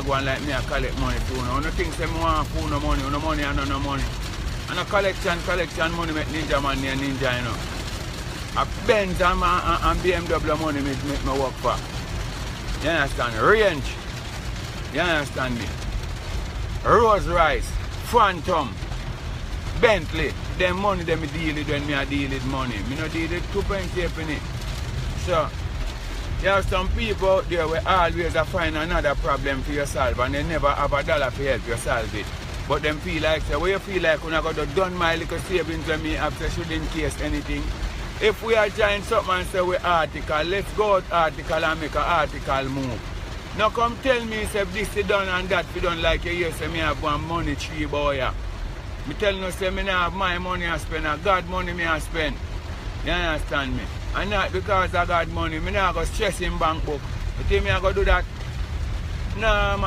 go on like me I collect money too. No think say me want food no money and no money. And a collection money make Ninjaman and Ninja, you know. A Benz and BMW money make me work for. You understand? Range. You understand me? Royce, Phantom, Bentley. Them money them deal with when me I deal with money. Me no deal with 2.8 penny. So there are some people out there who always find another problem for yourself and they never have a dollar to help you solve it. But them feel like, say, what you feel like when I got to done my little savings when me after should in case anything. If we are trying something and say we article, let's go out article and make an article move. Now come tell me say this is done and that we don't like you here, say me have one money tree boy. Me tell you say me not have my money I spend, and God money me I spend. You understand me? And not because I got money, me not go stress in bank book. You think me I go do that? Nah, man.